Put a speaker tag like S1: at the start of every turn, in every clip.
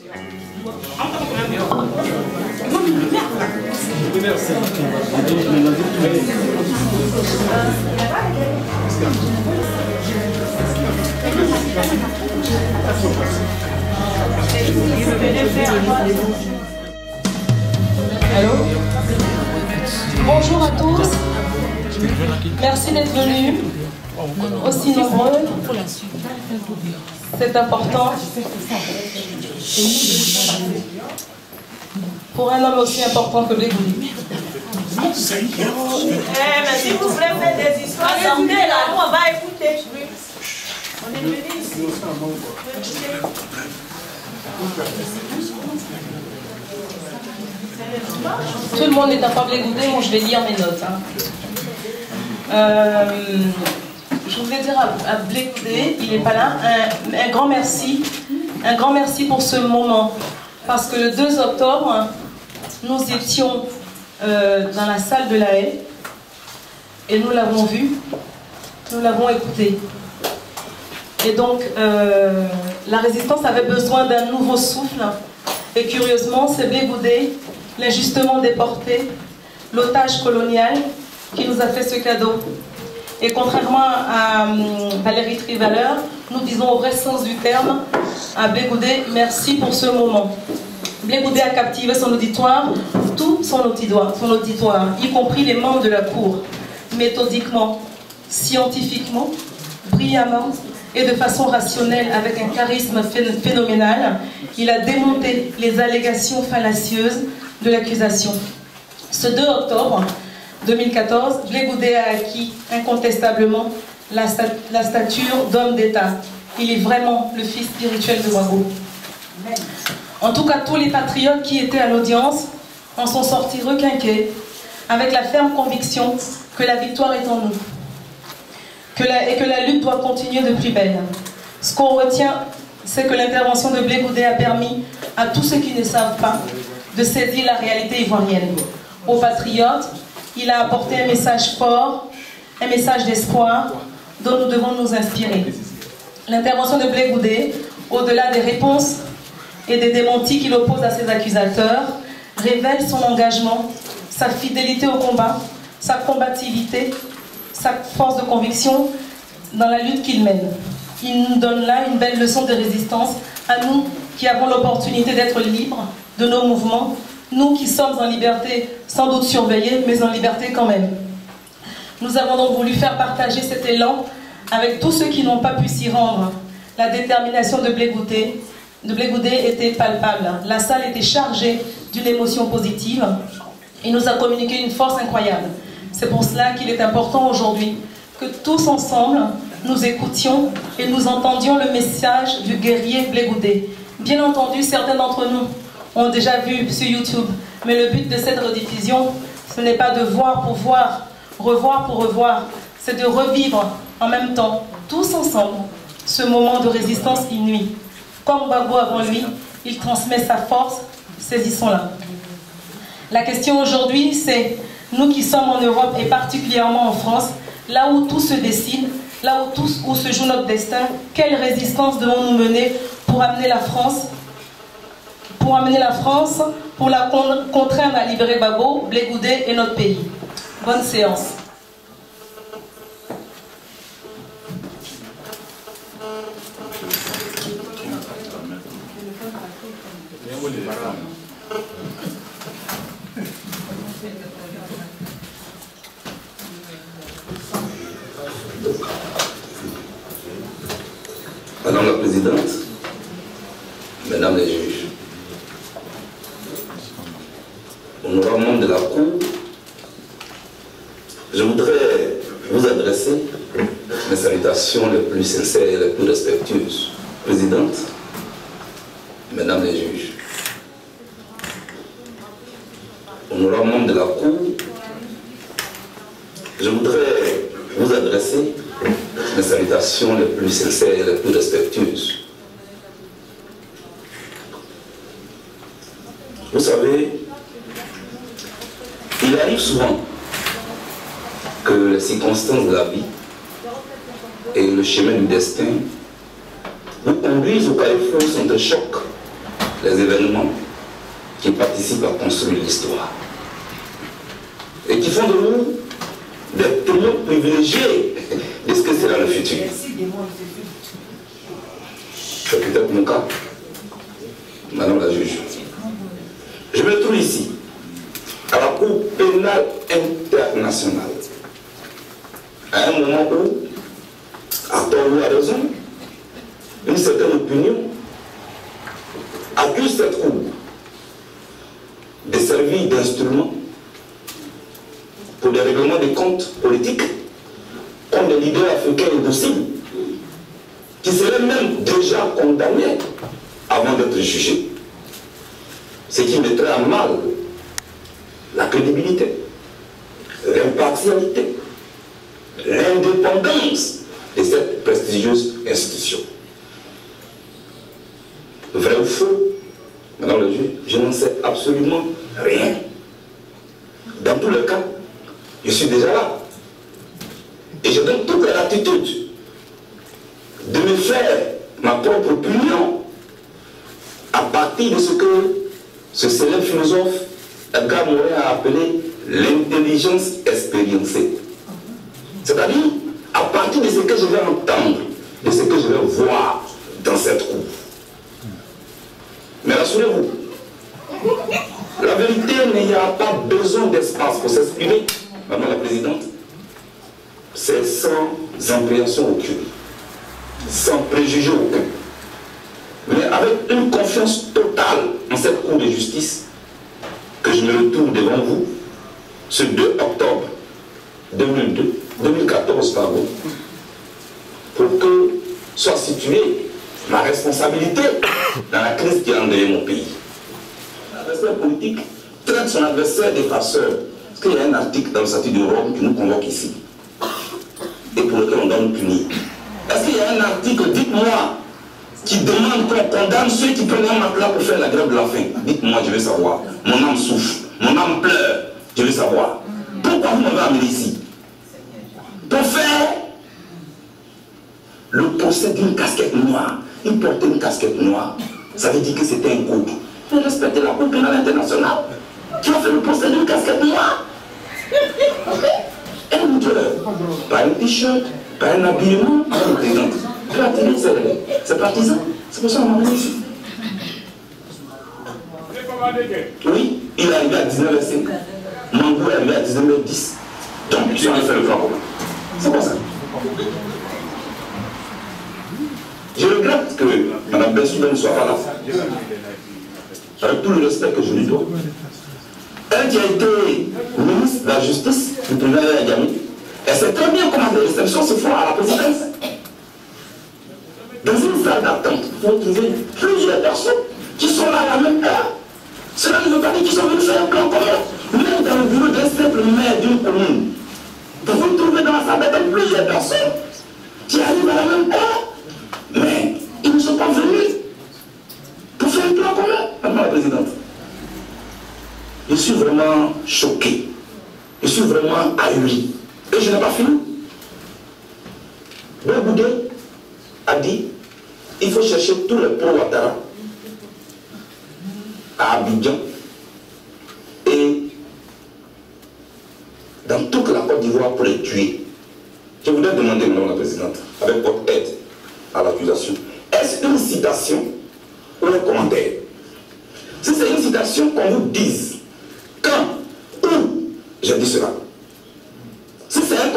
S1: Allô? Bonjour à tous. Merci d'être venus aussi nombreux. C'est important. Pour un homme aussi important que Blegoudé.
S2: Mais si vous voulez faire des histoires, attendez là, nous on va écouter. On est venu ici.
S1: Tout le monde est capable d'écouter, moi je vais lire mes notes. Je voulais dire à Blegoudé, il n'est pas là, un grand merci. Un grand merci pour ce moment. Parce que le 2 octobre, nous étions dans la salle de la Haye et nous l'avons vu, nous l'avons écouté. Et donc, la résistance avait besoin d'un nouveau souffle. Et curieusement, c'est Blegoudé, l'injustement déporté, l'otage colonial, qui nous a fait ce cadeau. Et contrairement à Valérie Trivaleur, nous disons au vrai sens du terme, à Blegoudé, merci pour ce moment. Blegoudé a captivé son auditoire, tout son auditoire, y compris les membres de la cour, méthodiquement, scientifiquement, brillamment et de façon rationnelle, avec un charisme phénoménal. Il a démonté les allégations fallacieuses de l'accusation. Ce 2 octobre 2014, Blegoudé a acquis incontestablement la stature d'homme d'État. Il est vraiment le fils spirituel de Ouagadougou. En tout cas, tous les patriotes qui étaient à l'audience en sont sortis requinqués, avec la ferme conviction que la victoire est en nous et que la lutte doit continuer de plus belle. Ce qu'on retient, c'est que l'intervention de Blegoudé a permis à tous ceux qui ne savent pas de saisir la réalité ivoirienne. Aux patriotes, il a apporté un message fort, un message d'espoir dont nous devons nous inspirer. L'intervention de Blegoudé, au-delà des réponses et des démentis qu'il oppose à ses accusateurs, révèle son engagement, sa fidélité au combat, sa combativité, sa force de conviction dans la lutte qu'il mène. Il nous donne là une belle leçon de résistance à nous qui avons l'opportunité d'être libres de nos mouvements, nous qui sommes en liberté, sans doute surveillés, mais en liberté quand même. Nous avons donc voulu faire partager cet élan avec tous ceux qui n'ont pas pu s'y rendre. La détermination de Blegoudé était palpable. La salle était chargée d'une émotion positive. Il nous a communiqué une force incroyable. C'est pour cela qu'il est important aujourd'hui que tous ensemble, nous écoutions et nous entendions le message du guerrier Blegoudé. Bien entendu, certains d'entre nous ont déjà vu sur YouTube, mais le but de cette rediffusion, ce n'est pas de voir pour voir, revoir pour revoir, c'est de revivre en même temps, tous ensemble, ce moment de résistance inouïe. Comme Gbagbo avant lui, il transmet sa force, saisissons-la. La question aujourd'hui, c'est, nous qui sommes en Europe et particulièrement en France, là où tout se décide, là où se joue notre destin, quelle résistance devons-nous mener pour amener la France, pour la contraindre à libérer Gbagbo, Blegoudé et notre pays. Bonne séance.
S3: Madame la Présidente, Mesdames les juges, honorables membres de la Cour, je voudrais vous adresser mes salutations les plus sincères et les plus respectueuses. Présidente, Mesdames les juges, honorables membres de la Cour, je voudrais vous adresser mes salutations les plus sincères et les plus respectueuses. Vous savez, il arrive souvent que les circonstances de la vie et le chemin du destin vous conduisent au carrefour entre choc les événements qui participent à construire l'histoire et qui font de nous des témoins privilégiés de ce que sera le futur. C'est peut-être mon cas, Madame la juge. Je me trouve ici, à la Cour pénale internationale, à un moment où, à tort ou à raison, une certaine opinion accuse cette Cour de servir d'instrument pour des règlements de comptes politiques contre des leaders africains impossibles qui seraient même déjà condamnés avant d'être jugés. Ce qui mettrait à mal la crédibilité, l'impartialité, l'indépendance de cette prestigieuse institution. Vrai ou faux, Madame le juge, je n'en sais absolument rien. Dans tous les cas, je suis déjà là. Et je donne toute la latitude de me faire ma propre opinion à partir de ce que ce célèbre philosophe Edgar Morin a appelé l'intelligence expériencée. C'est-à-dire à partir de ce que je vais entendre, de ce que je vais voir dans cette cour. Mais rassurez-vous, la vérité, il n'y a pas besoin d'espace pour s'exprimer, Madame la Présidente. C'est sans appréhension aucune, sans préjugé aucun, mais avec une confiance totale en cette Cour de justice que je me retrouve devant vous ce 2 octobre 2014, pour que soit située ma responsabilité dans la crise qui a endeuillé mon pays. L'adversaire politique traite son adversaire de farceur. Parce qu'il y a un article dans le statut de Rome qui nous convoque ici et pour lequel on doit nous punir. Est-ce qu'il y a un article, dites-moi, qui demande qu'on condamne ceux qui prennent un matelas pour faire la grève de la faim? Dites-moi, je veux savoir. Mon âme souffre, mon âme pleure, je veux savoir. Pourquoi vous m'avez amené ici? Pour faire le procès d'une casquette noire. Il portait une casquette noire. Ça veut dire que c'était un code. Il respectait la Cour pénale internationale qui a fait le procès d'une casquette noire. Un auteur, pas un t-shirt, pas un habillement, c'est partisan. C'est pour ça qu'on m'a amené ici. Oui, il est arrivé à 19h05. Mangou est arrivé à 19h10. Donc, je vais faire le plan commun. C'est pour ça. Je regrette que Mme Bensoubé ne soit pas là. Avec tout le respect que je lui dois. Elle qui a été ministre de la Justice du président Yagami, elle sait très bien comment les réceptions se font à la présidence. Dans une salle d'attente, vous trouvez plusieurs personnes qui sont là à la même heure. Cela ne veut pas dire qu'ils sont venus faire un plan commun. Même dans le bureau d'un simple maire d'une commune, vous vous trouvez dans la salle d'attente plusieurs personnes qui arrivent à la même heure. Mais ils ne sont pas venus pour faire un plan commun, Madame la Présidente. Je suis vraiment choqué. Je suis vraiment ahuri. Et je n'ai pas fini. Bouboude a dit il faut chercher tous les pro-Ouattara à Abidjan et dans toute la Côte d'Ivoire pour les tuer. Je voudrais demander, Madame la Présidente, avec votre aide à l'accusation, est-ce une citation ou un commentaire? Si c'est une citation, qu'on vous dise quand, où j'ai dit cela. Si c'est un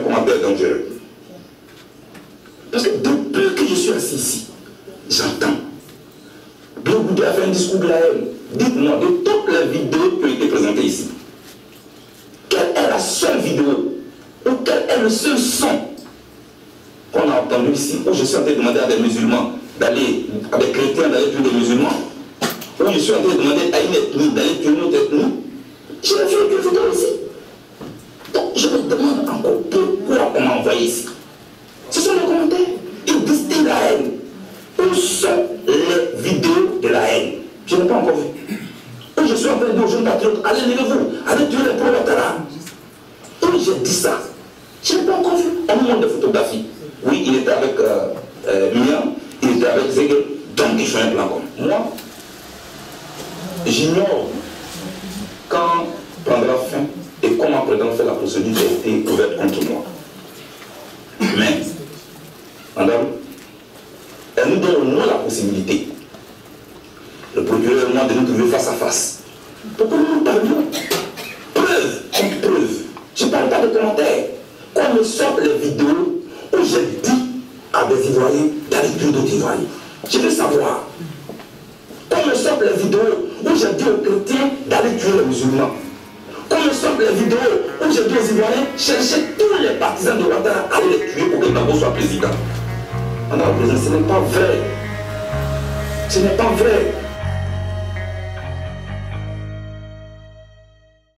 S3: commentaire dangereux. Parce que depuis que je suis assis ici, j'entends Bouboude a fait un discours de la haine. Dites-moi, de toutes les vidéos qui ont été présentées ici, quelle est la seule vidéo ou quel est le seul son qu'on a entendu ici, où je suis en train de demander à des musulmans d'aller, à des chrétiens d'aller tuer des musulmans, où je suis en train de demander à une ethnie d'aller tuer une autre ethnie? Je n'ai vu aucune vidéo ici. Donc je me demande encore pourquoi on m'a envoyé ici. Ce sont les commentaires. Ils distillent la haine. Où sont les vidéos de la haine? Je n'ai pas encore vu. Où je suis en train de dire aux jeunes patriotes, allez, levez-vous, allez tuer les pro-Ouattara. Où j'ai dit ça? Je n'ai pas encore vu. On me montre des photographies. Oui, il était avec Mian, il était avec Zégué. Donc, même qu'il faut un plan comme moi, j'ignore quand prendra fin et comment prétendre faire la procédure qui a été ouverte contre moi. Mais, madame, elle nous donne au moins la possibilité, le procureur et moi, de nous trouver face à face. Pourquoi nous nous parlions? Preuve contre preuve. Je ne parle pas de commentaires. Qu'on me sorte les vidéos où j'ai dit à des Ivoiriens d'aller tuer d'autres Ivoiriens. Je veux savoir. Qu'on me sorte les vidéos où j'ai dit aux chrétiens d'aller tuer les musulmans. Qu'on me sorte les vidéos où j'ai dit aux Ivoiriens chercher tous les partisans de Ouattara à les tuer pour que Gbagbo soit président. Madame la présidente, ce n'est pas vrai. Ce n'est pas vrai.